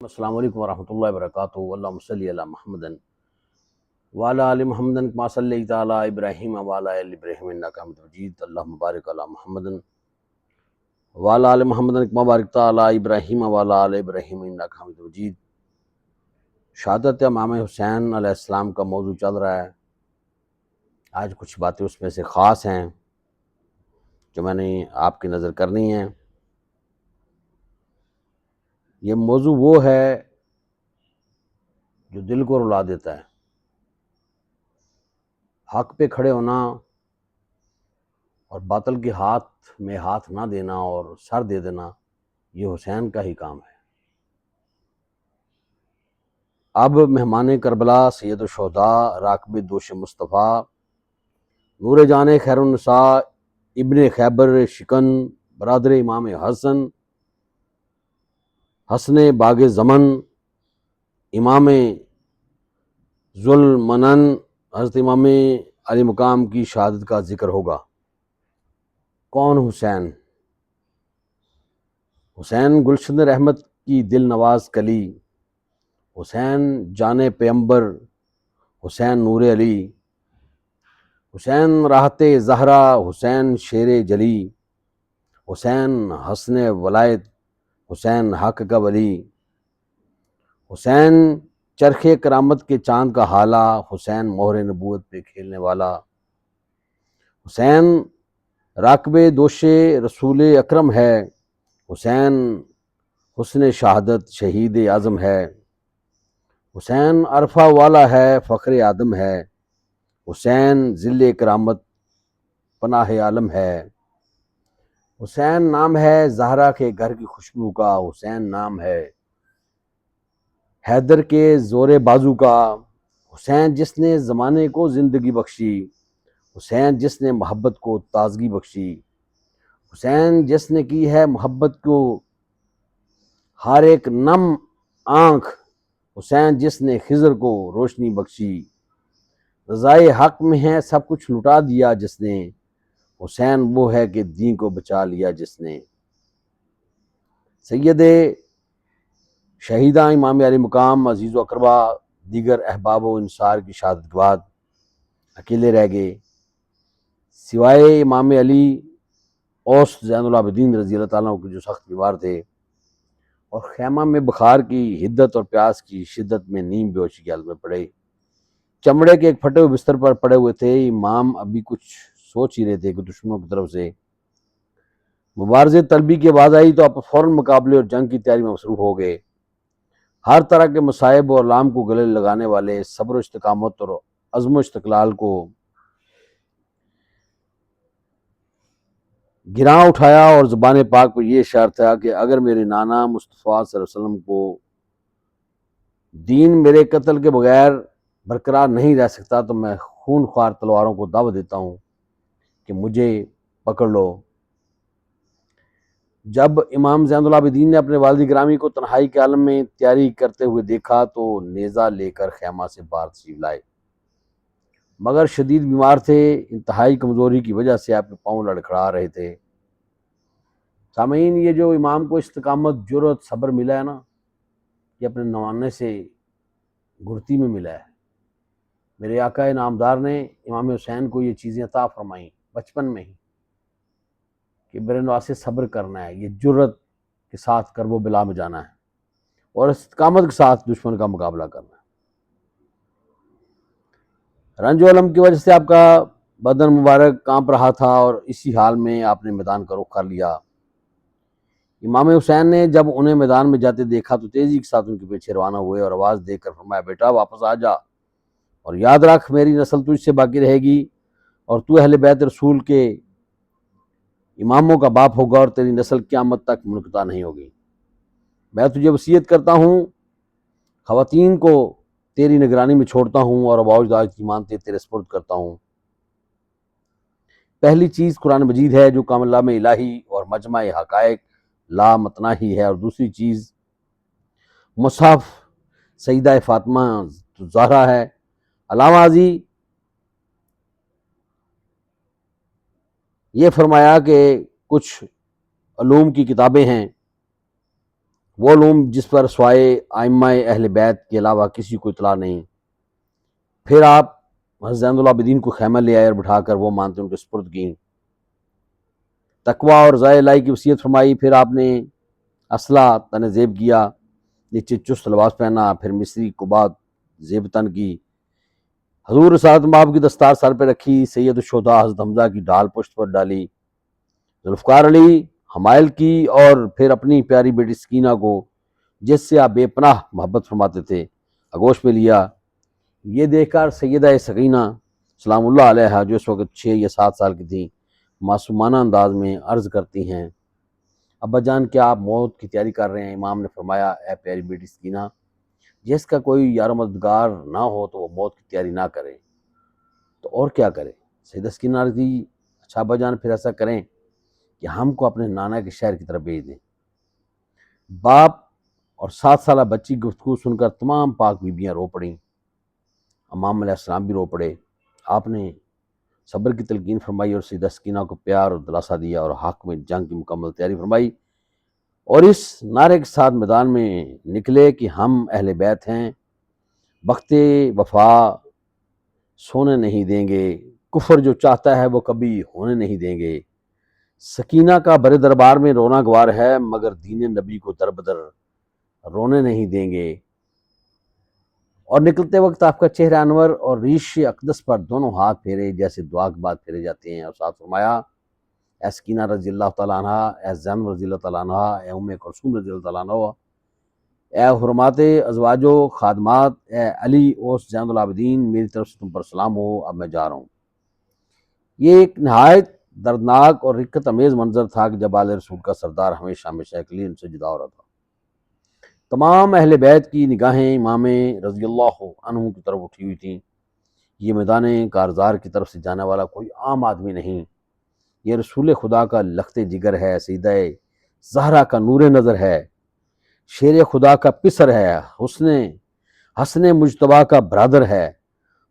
السلام علیکم ورحمۃ اللہ وبرکاتہ۔ اللہم صلی علی محمد وعلی آل محمد کما صلیت علی ابراہیم وعلی آل ابراہیم انک حمید مجید۔ اللہم بارک علی محمد وعلی آل محمد کما بارکت علی ابراہیم وعلی آل ابراہیم انک حمید مجید۔ شہادت امام حسین علیہ السلام کا موضوع چل رہا ہے۔ آج کچھ باتیں اس میں سے خاص ہیں جو میں نے آپ کی نظر کرنی ہیں۔ یہ موضوع وہ ہے جو دل کو رلا دیتا ہے۔ حق پہ کھڑے ہونا اور باطل کے ہاتھ میں ہاتھ نہ دینا اور سر دے دینا، یہ حسین کا ہی کام ہے۔ اب مہمان کربلا سید الشہداء راکب دوش مصطفیٰ نور جان خیر النساء ابن خیبر شکن برادر امام حسن باغ زمن امام ذوالمنن حضرت امام علی مقام کی شہادت کا ذکر ہوگا۔ کون حسین؟ حسین گلشن رحمت کی دل نواز کلی، حسین جان پیمبر، حسین نور علی، حسین راحت زہرا، حسین شیر جلی، حسین حسن ولایت، حسین حق کا ولی، حسین چرخ کرامت کے چاند کا حالہ، حسین مہر نبوت پہ کھیلنے والا، حسین راکب دوش رسول اکرم ہے، حسین حسن شہادت شہید اعظم ہے، حسین عرفہ والا ہے فخر آدم ہے، حسین ذل کرامت پناہ عالم ہے، حسین نام ہے زہرا کے گھر کی خوشبو کا، حسین نام ہے حیدر کے زور بازو کا، حسین جس نے زمانے کو زندگی بخشی، حسین جس نے محبت کو تازگی بخشی، حسین جس نے کی ہے محبت کو ہر ایک نم آنکھ، حسین جس نے خضر کو روشنی بخشی، رضائے حق میں ہے سب کچھ لٹا دیا جس نے، حسین وہ ہے کہ دین کو بچا لیا جس نے۔ سید شہیداں امام علی مقام عزیز و اقربا دیگر احباب و انصار کی شہادت کے بعد اکیلے رہ گئے، سوائے امام علی اوس زین العابدین رضی اللہ تعالیٰ عنہ کے جو سخت بیمار تھے اور خیمہ میں بخار کی حدت اور پیاس کی شدت میں نیم بے ہوشی کی حالت میں پڑے، چمڑے کے ایک پھٹے ہوئے بستر پر پڑے ہوئے تھے۔ امام ابھی کچھ سوچ ہی رہے تھے کہ دشمنوں کی طرف سے مبارزے طلبی کی آواز آئی تو آپ فوراً مقابلے اور جنگ کی تیاری میں مصروف ہو گئے۔ ہر طرح کے مصائب اور لام کو گلے لگانے والے صبر و استقامت اور عزم و استقلال کو گراں اٹھایا اور زبان پاک کو یہ اشارہ تھا کہ اگر میرے نانا مصطفیٰ صلی اللہ علیہ وسلم کو دین میرے قتل کے بغیر برقرار نہیں رہ سکتا تو میں خون خوار تلواروں کو دعوت دیتا ہوں کہ مجھے پکڑ لو۔ جب امام زین العابدین نے اپنے والد گرامی کو تنہائی کے عالم میں تیاری کرتے ہوئے دیکھا تو نیزہ لے کر خیمہ سے باہر تشریف لائے، مگر شدید بیمار تھے، انتہائی کمزوری کی وجہ سے آپ کے پاؤں لڑکھڑا رہے تھے۔ سامعین، یہ جو امام کو استقامت، جرأت، صبر ملا ہے نا، یہ اپنے نوانے سے گھڑتی میں ملا ہے۔ میرے آقا نامدار نے امام حسین کو یہ چیزیں عطا فرمائیں بچپن میں ہی کہ میرے نواز سے صبر کرنا ہے، یہ جرأت کے ساتھ کرب و بلا میں جانا ہے اور استقامت کے ساتھ دشمن کا مقابلہ کرنا ہے۔ رنج و علم کی وجہ سے آپ کا بدن مبارک کانپ رہا تھا اور اسی حال میں آپ نے میدان کا رخ کر لیا۔ امام حسین نے جب انہیں میدان میں جاتے دیکھا تو تیزی کے ساتھ ان کے پیچھے روانہ ہوئے اور آواز دے کر فرمایا، بیٹا واپس آ جا اور یاد رکھ میری نسل تجھ سے باقی رہے گی اور تو اہل بیت رسول کے اماموں کا باپ ہوگا اور تیری نسل قیامت تک منقطع نہیں ہوگی۔ میں تجھے وصیت کرتا ہوں، خواتین کو تیری نگرانی میں چھوڑتا ہوں اور آباء و اجداد کی مانتے تیرے سپرد کرتا ہوں۔ پہلی چیز قرآن مجید ہے جو کاملام الہی اور مجمع حقائق لا متناہی ہے، اور دوسری چیز مصحف سیدہ فاطمہ زہرا ہے۔ علامہ ازی یہ فرمایا کہ کچھ علوم کی کتابیں ہیں وہ علوم جس پر سوائے ائمہ اہل بیت کے علاوہ کسی کو اطلاع نہیں۔ پھر آپ حضرت زین العابدین کو خیمہ لے آئے اور بٹھا کر وہ مانتے ان کے سپرد کی، تقوی اور ذائع الہی کی وصیت فرمائی۔ پھر آپ نے اسلحہ تن زیب کیا، نیچے چست لباس پہنا، پھر مصری قبات زیب تن کی، حضور رسالت مآب کی دستار سر پہ رکھی، سید الشہداء حضرت حمزہ کی ڈھال پشت پر ڈالی، ذوالفقار علی حمائل کی، اور پھر اپنی پیاری بیٹی سکینہ کو جس سے آپ بے پناہ محبت فرماتے تھے آغوش میں لیا۔ یہ دیکھ کر سیدہ سکینہ سلام اللہ علیہا، جو اس وقت 6 یا 7 سال کی تھیں، معصومانہ انداز میں عرض کرتی ہیں، ابا جان کیا آپ موت کی تیاری کر رہے ہیں؟ امام نے فرمایا، اے پیاری بیٹی سکینہ، جس کا کوئی یار و مددگار نہ ہو تو وہ موت کی تیاری نہ کرے تو اور کیا کرے؟ سیدہ سکینہ عرض کی، اچھا ابا جان پھر ایسا کریں کہ ہم کو اپنے نانا کے شہر کی طرف بھیج دیں۔ باپ اور 7 سالہ بچی گفتگو سن کر تمام پاک بیبیاں رو پڑیں، امام علیہ السلام بھی رو پڑے۔ آپ نے صبر کی تلقین فرمائی اور سیدہ سکینہ کو پیار اور دلاسا دیا اور حق میں جنگ کی مکمل تیاری فرمائی، اور اس نعرے کے ساتھ میدان میں نکلے کہ ہم اہل بیت ہیں، بخت وفا سونے نہیں دیں گے، کفر جو چاہتا ہے وہ کبھی ہونے نہیں دیں گے۔ سکینہ کا بڑے دربار میں رونا گوار ہے، مگر دین نبی کو در بدر رونے نہیں دیں گے۔ اور نکلتے وقت آپ کا چہرہ انور اور ریش اقدس پر دونوں ہاتھ پھیرے جیسے دعا کے بعد پھیرے جاتے ہیں، اور ساتھ فرمایا، اے سکینہ رضی اللہ تعالیٰ عنہ، اے زینب رضی اللہ تعالیٰ عنہ، اے ام کلثوم رضی اللہ تعالیٰ عنہ، اے حرمات ازواج و خادمات، اے علی اوس زین العابدین، میری طرف سے تم پر سلام ہو، اب میں جا رہا ہوں۔ یہ ایک نہایت دردناک اور رقت امیز منظر تھا کہ جب آل رسول کا سردار ہمیشہ ہمیشہ کے لیے ان سے جدا ہو رہا تھا۔ تمام اہل بیت کی نگاہیں امام رضی اللہ عنہ کی طرف اٹھی ہوئی تھیں۔ یہ میدان کارزار کی طرف سے جانے والا کوئی عام آدمی نہیں، یہ رسول خدا کا لخت جگر ہے، سیدہ زہرا کا نور نظر ہے، شیر خدا کا پسر ہے، حسن مجتبیٰ کا برادر ہے،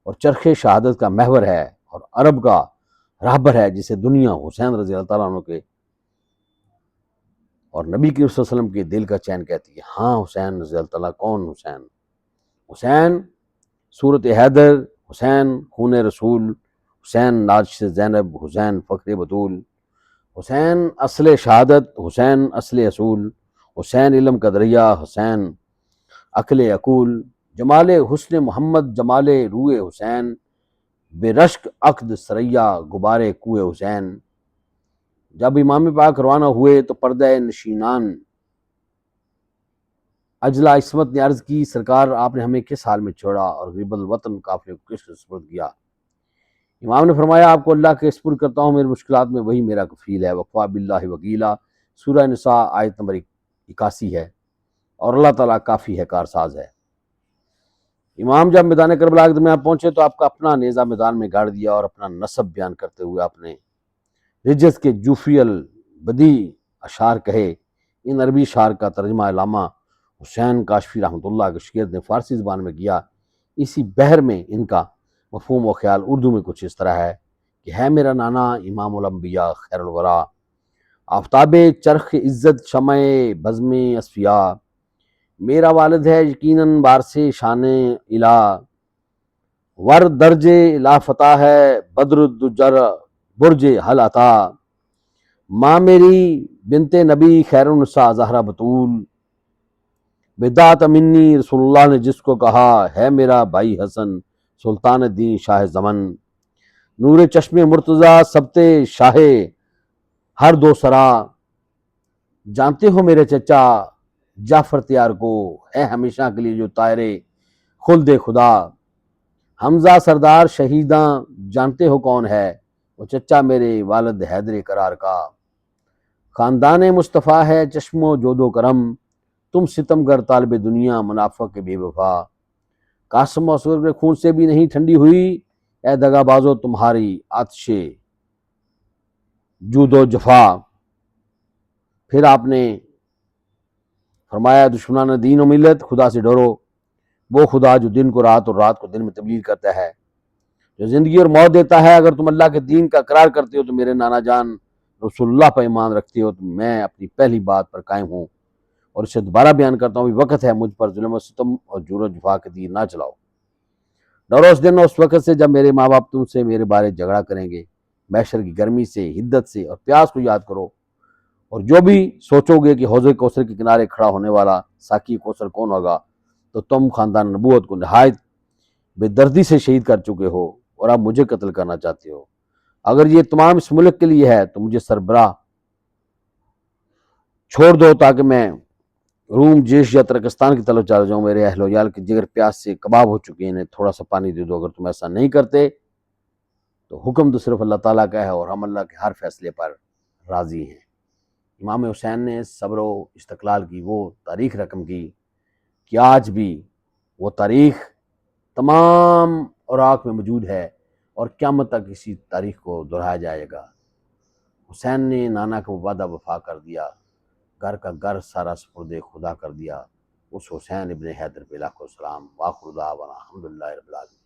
اور چرخ شہادت کا محور ہے، اور عرب کا رہبر ہے، جسے دنیا حسین رضی اللہ تعالیٰ عنہ کے اور نبی کی صلی اللہ علیہ وسلم کے دل کا چین کہتی ہے۔ ہاں حسین رضی اللہ تعالیٰ، کون حسین؟ حسین صورت حیدر، حسین خون رسول، حسین ناجش زینب، حسین فخر بطول، حسین اصل شہادت، حسین اصل اصول، حسین علم کا دریا، حسین عقل عقول، جمال حسن محمد، جمال روح حسین، بے رشک عقد سریا، غبار کوہ حسین۔ جب امام پاک روانہ ہوئے تو پردہ نشینان اجلا عصمت نے عرض کی، سرکار آپ نے ہمیں کس حال میں چھوڑا اور غریب الوطن قافلے کو کس سپرد کیا؟ امام نے فرمایا، آپ کو اللہ کے سپرد کرتا ہوں، میری مشکلات میں وہی میرا کفیل ہے، وقفا باللہ وکیلا، سورہ نساء آیت نمبر 81 ہے، اور اللہ تعالیٰ کافی ہے، کارساز ہے۔ امام جب میدان کربلا کے درمیان پہنچے تو آپ کا اپنا نیزہ میدان میں گاڑ دیا اور اپنا نسب بیان کرتے ہوئے آپ نے رجس کے جوفی البدی اشعار کہے۔ ان عربی اشعار کا ترجمہ علامہ حسین کاشفی رحمۃ اللہ کے شاگرد نے فارسی زبان میں کیا۔ اسی بحر میں ان کا مفہوم و خیال اردو میں کچھ اس طرح ہے کہ ہے میرا نانا امام الانبیاء خیر الورا، آفتاب چرخ عزت شمع بزم اصفیاء، میرا والد ہے یقیناً بارس شان الہ، ور درج لا فتح ہے بدر الدجر برج حل عطا، ماں میری بنت نبی خیر النساء زہرا بطول، بدعت منی رسول اللہ نے جس کو کہا، ہے میرا بھائی حسن سلطان الدین شاہ زمن، نور چشم مرتضیٰ سبت شاہ ہر دو سرا، جانتے ہو میرے چچا جعفر تیار کو، ہے ہمیشہ کے لیے جو طائر خلد خدا، حمزہ سردار شہیداں جانتے ہو کون ہے، وہ چچا میرے والد حیدر قرار کا، خاندان مصطفیٰ ہے چشم و جود و کرم، تم ستم گر طالب دنیا منافق بے وفا، قاسم و اصغر کے خون سے بھی نہیں ٹھنڈی ہوئی، اے دغا بازو تمہاری آتش جود و جفا۔ پھر آپ نے فرمایا، دشمنان دین و ملت، خدا سے ڈرو، وہ خدا جو دن کو رات اور رات کو دن میں تبدیل کرتا ہے، جو زندگی اور موت دیتا ہے۔ اگر تم اللہ کے دین کا اقرار کرتے ہو تو میرے نانا جان رسول اللہ پر ایمان رکھتے ہو تو میں اپنی پہلی بات پر قائم ہوں، اور اسے دوبارہ بیان کرتا ہوں، ابھی وقت ہے مجھ پر ظلم و ستم اور جور و جفا کے تیر نہ چلاؤ۔ ڈرو اس دن اور اس وقت سے جب میرے ماں باپ تم سے میرے بارے جھگڑا کریں گے۔ محشر کی گرمی سے، حدت سے اور پیاس کو یاد کرو، اور جو بھی سوچو گے کہ حوض کوثر کے کنارے کھڑا ہونے والا ساقی کوثر کون ہوگا، تو تم خاندان نبوت کو نہایت بے دردی سے شہید کر چکے ہو اور اب مجھے قتل کرنا چاہتے ہو۔ اگر یہ تمام اس ملک کے لیے ہے تو مجھے سربراہ چھوڑ دو تاکہ میں روم، جیش یا ترکستان کی طرف چلا جاؤں۔ میرے اہل و عیال کے جگر پیاس سے کباب ہو چکے ہیں، انہیں تھوڑا سا پانی دے دو۔ اگر تم ایسا نہیں کرتے تو حکم تو صرف اللہ تعالیٰ کا ہے اور ہم اللہ کے ہر فیصلے پر راضی ہیں۔ امام حسین نے صبر و استقلال کی وہ تاریخ رقم کی کہ آج بھی وہ تاریخ تمام اوراق میں موجود ہے اور قیامت تک اسی تاریخ کو دہرایا جائے گا۔ حسین نے نانا کا وعدہ وفا کر دیا، گھر کا گھر سارا سپرد خدا کر دیا۔ اس حسین ابن حیدر پہ لاکھوں سلام۔ وآخر دعوانا الحمدللہ رب العالمین۔